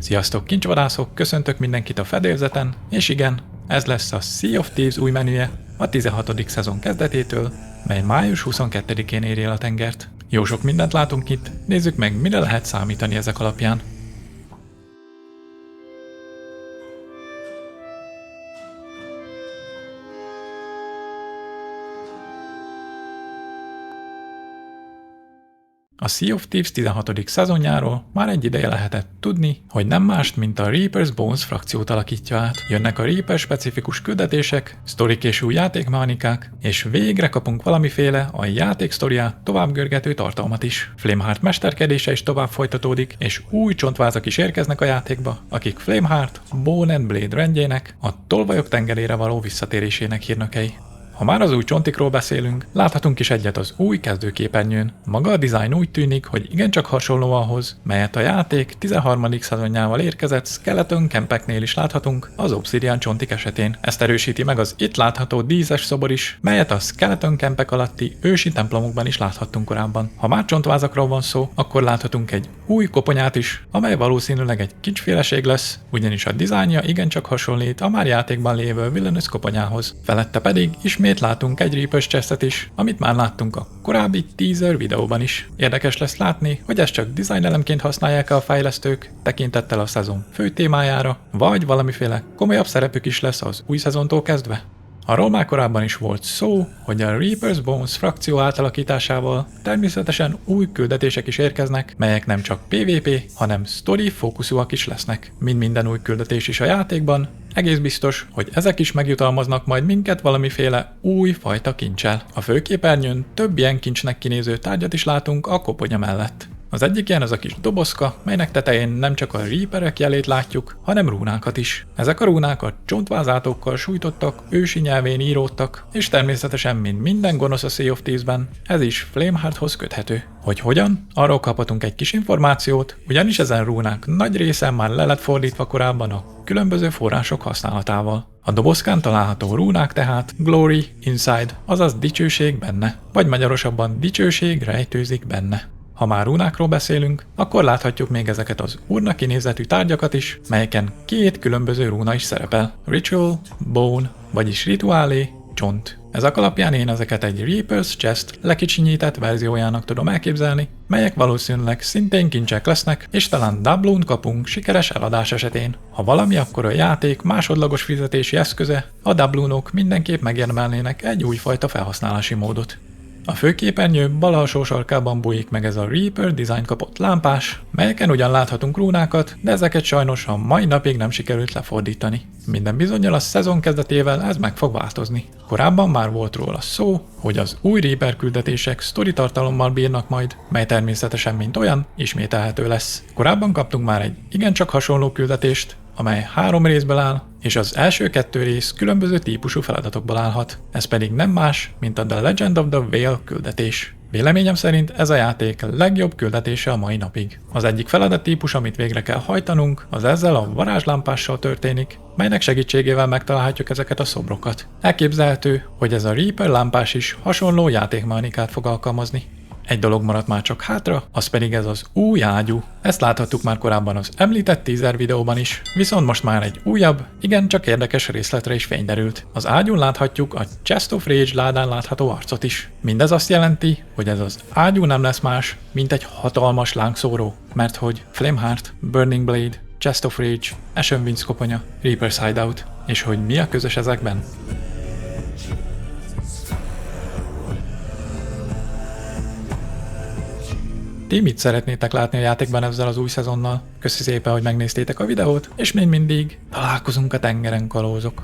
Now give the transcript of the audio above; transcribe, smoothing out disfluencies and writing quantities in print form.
Sziasztok kincsvadászok, köszöntök mindenkit a fedélzeten, és igen, ez lesz a Sea of Thieves új menüje a 16. szezon kezdetétől, mely május 22-én éri el a tengert. Jó sok mindent látunk itt, nézzük meg, mire lehet számítani ezek alapján. A Sea of Thieves 16. szezonjáról már egy ideje lehetett tudni, hogy nem mást, mint a Reaper's Bones frakciót alakítja át. Jönnek a Reaper specifikus küldetések, sztorik és új játékmechanikák, és végre kapunk valamiféle a játék sztoriát tovább görgető tartalmat is. Flameheart mesterkedése is tovább folytatódik, és új csontvázak is érkeznek a játékba, akik Flameheart, Bone and Blade rendjének, a tolvajok tengerére való visszatérésének hírnökei. Ha már az új csontikról beszélünk, láthatunk is egyet az új kezdőképernyőn. Maga a dizájn úgy tűnik, hogy igencsak hasonló ahhoz, melyet a játék 13. szezonjával érkezett Skeleton Campeknél is láthatunk az Obsidian csontik esetén. Ezt erősíti meg az itt látható díszes szobor is, melyet a Skeleton Campek alatti ősi templomokban is láthattunk korábban. Ha már csontvázakról van szó, akkor láthatunk egy új koponyát is, amely valószínűleg egy kincsféleség lesz, ugyanis a dizájnja igencsak hasonlít a már játékban lévő Villainous koponyához. Felette pedig ismét látunk egy Reaper's chestet is, amit már láttunk a korábbi teaser videóban is. Érdekes lesz látni, hogy ezt csak design elemként használják-e a fejlesztők, tekintettel a szezon fő témájára, vagy valamiféle komolyabb szerepük is lesz az új szezontól kezdve. Arról már korábban is volt szó, hogy a Reaper's Bones frakció átalakításával természetesen új küldetések is érkeznek, melyek nem csak PvP, hanem story fókuszúak is lesznek. Mint minden új küldetés is a játékban, egész biztos, hogy ezek is megjutalmaznak majd minket valamiféle új fajta kincsel. A főképernyőn több ilyen kincsnek kinéző tárgyat is látunk a koponya mellett. Az egyik ilyen az a kis dobozka, melynek tetején nem csak a Reaperek jelét látjuk, hanem rúnákat is. Ezek a rúnák a csontvázátókkal sújtottak, ősi nyelvén íródtak, és természetesen, mint minden gonosz a Sea of Thieves-ben, ez is Flamehearthoz köthető. Hogy hogyan? Arról kaphatunk egy kis információt, ugyanis ezen rúnák nagy része már le lett fordítva korábban a különböző források használatával. A dobozkán található rúnák tehát Glory Inside, azaz dicsőség benne, vagy magyarosabban dicsőség rejtőzik benne. Ha már rúnákról beszélünk, akkor láthatjuk még ezeket az urna kinézetű tárgyakat is, melyeken két különböző rúna is szerepel. Ritual, Bone, vagyis rituálé, csont. Ezek alapján én ezeket egy Reaper's Chest lekicsinyített verziójának tudom elképzelni, melyek valószínűleg szintén kincsek lesznek, és talán doubloon kapunk sikeres eladás esetén. Ha valami, akkor a játék másodlagos fizetési eszköze, a doubloonok mindenképp megérdemelnének egy újfajta felhasználási módot. A főképernyő bal alsó sarkában bújik meg ez a Reaper design kapott lámpás, melyeken ugyan láthatunk rúnákat, de ezeket sajnos a mai napig nem sikerült lefordítani. Minden bizonnyal a szezon kezdetével ez meg fog változni. Korábban már volt róla szó, hogy az új Reaper küldetések sztori tartalommal bírnak majd, mely természetesen mint olyan ismételhető lesz. Korábban kaptunk már egy igencsak hasonló küldetést, amely 3 részből áll, és az első 2 rész különböző típusú feladatokból állhat. Ez pedig nem más, mint a The Legend of the Whale küldetés. Véleményem szerint ez a játék legjobb küldetése a mai napig. Az egyik feladattípus, amit végre kell hajtanunk, az ezzel a varázslámpással történik, melynek segítségével megtalálhatjuk ezeket a szobrokat. Elképzelhető, hogy ez a Reaper lámpás is hasonló játékmechanikát fog alkalmazni. Egy dolog maradt már csak hátra, az pedig ez az új ágyú. Ezt láthattuk már korábban az említett teaser videóban is, viszont most már egy újabb, igencsak érdekes részletre is fény derült. Az ágyún láthatjuk a Chest of Rage ládán látható arcot is. Mindez azt jelenti, hogy ez az ágyú nem lesz más, mint egy hatalmas lángszóró, mert hogy Flameheart, Burning Blade, Chest of Rage, Ashen Winds koponya, Reaper's Hideout, és hogy mi a közös ezekben? Ti mit szeretnétek látni a játékban ezzel az új szezonnal? Köszi szépen, hogy megnéztétek a videót, és még mindig találkozunk a tengeren, kalózok!